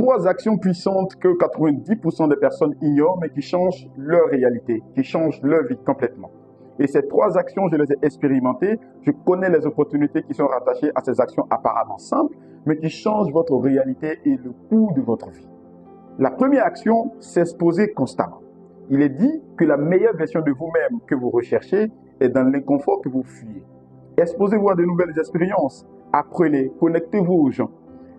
Trois actions puissantes que 90% des personnes ignorent, mais qui changent leur réalité, qui changent leur vie complètement. Et ces trois actions, je les ai expérimentées. Je connais les opportunités qui sont rattachées à ces actions apparemment simples, mais qui changent votre réalité et le cours de votre vie. La première action, c'est s'exposer constamment. Il est dit que la meilleure version de vous-même que vous recherchez est dans l'inconfort que vous fuyez. Exposez-vous à de nouvelles expériences. Apprenez, connectez-vous aux gens.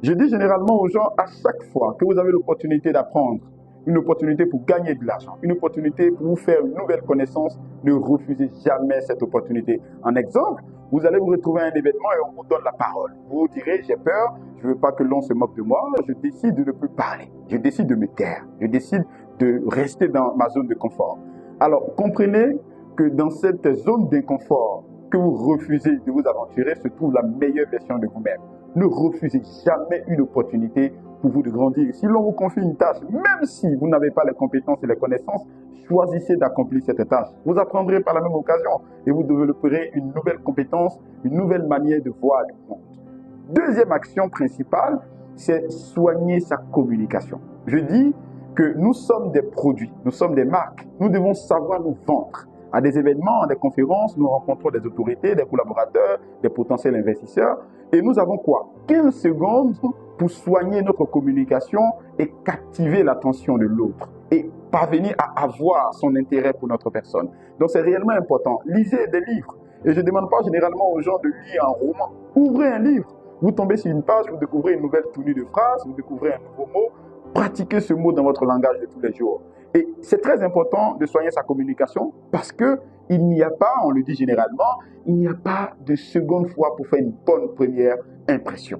Je dis généralement aux gens, à chaque fois que vous avez l'opportunité d'apprendre, une opportunité pour gagner de l'argent, une opportunité pour vous faire une nouvelle connaissance, ne refusez jamais cette opportunité. En exemple, vous allez vous retrouver à un événement et on vous donne la parole. Vous vous direz, j'ai peur, je ne veux pas que l'on se moque de moi, je décide de ne plus parler, je décide de me taire, je décide de rester dans ma zone de confort. Alors, comprenez que dans cette zone d'inconfort que vous refusez de vous aventurer se trouve la meilleure version de vous-même. Ne refusez jamais une opportunité pour vous de grandir. Si l'on vous confie une tâche, même si vous n'avez pas les compétences et les connaissances, choisissez d'accomplir cette tâche. Vous apprendrez par la même occasion et vous développerez une nouvelle compétence, une nouvelle manière de voir le monde. Deuxième action principale, c'est soigner sa communication. Je dis que nous sommes des produits, nous sommes des marques. Nous devons savoir nous vendre. À des événements, à des conférences, nous rencontrons des autorités, des collaborateurs, des potentiels investisseurs. Et nous avons quoi? 15 secondes pour soigner notre communication et captiver l'attention de l'autre. Et parvenir à avoir son intérêt pour notre personne. Donc c'est réellement important. Lisez des livres. Et je ne demande pas généralement aux gens de lire un roman. Ouvrez un livre. Vous tombez sur une page, vous découvrez une nouvelle tournure de phrase, vous découvrez un nouveau mot. Pratiquez ce mot dans votre langage de tous les jours. Et c'est très important de soigner sa communication parce que il n'y a pas, on le dit généralement, il n'y a pas de seconde fois pour faire une bonne première impression.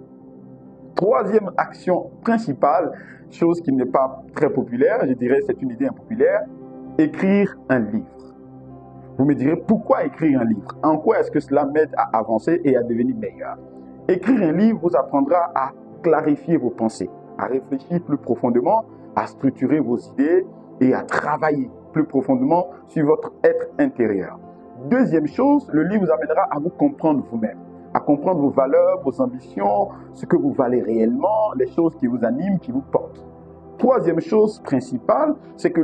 Troisième action principale, chose qui n'est pas très populaire, je dirais c'est une idée impopulaire, écrire un livre. Vous me direz, pourquoi écrire un livre? En quoi est-ce que cela m'aide à avancer et à devenir meilleur? Écrire un livre vous apprendra à clarifier vos pensées, à réfléchir plus profondément, à structurer vos idées et à travailler plus profondément sur votre être intérieur. Deuxième chose, le livre vous amènera à vous comprendre vous-même, à comprendre vos valeurs, vos ambitions, ce que vous valez réellement, les choses qui vous animent, qui vous portent. Troisième chose principale, c'est que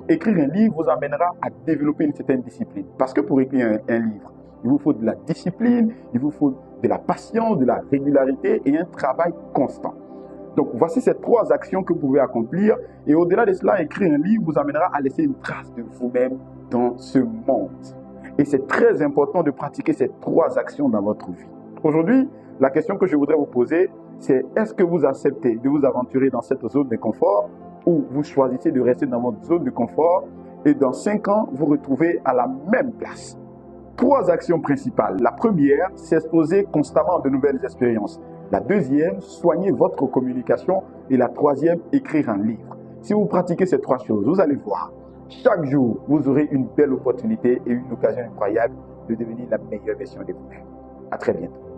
écrire un livre vous amènera à développer une certaine discipline. Parce que pour écrire un livre, il vous faut de la discipline, il vous faut de la patience, de la régularité et un travail constant. Donc, voici ces trois actions que vous pouvez accomplir. Et au-delà de cela, écrire un livre vous amènera à laisser une trace de vous-même dans ce monde. Et c'est très important de pratiquer ces trois actions dans votre vie. Aujourd'hui, la question que je voudrais vous poser, c'est est-ce que vous acceptez de vous aventurer dans cette zone de confort ou vous choisissez de rester dans votre zone de confort et dans 5 ans, vous retrouvez à la même place? Trois actions principales. La première, c'est s'exposer constamment à de nouvelles expériences. La deuxième, soigner votre communication. Et la troisième, écrire un livre. Si vous pratiquez ces trois choses, vous allez voir, chaque jour, vous aurez une belle opportunité et une occasion incroyable de devenir la meilleure version de vous-même. À très bientôt.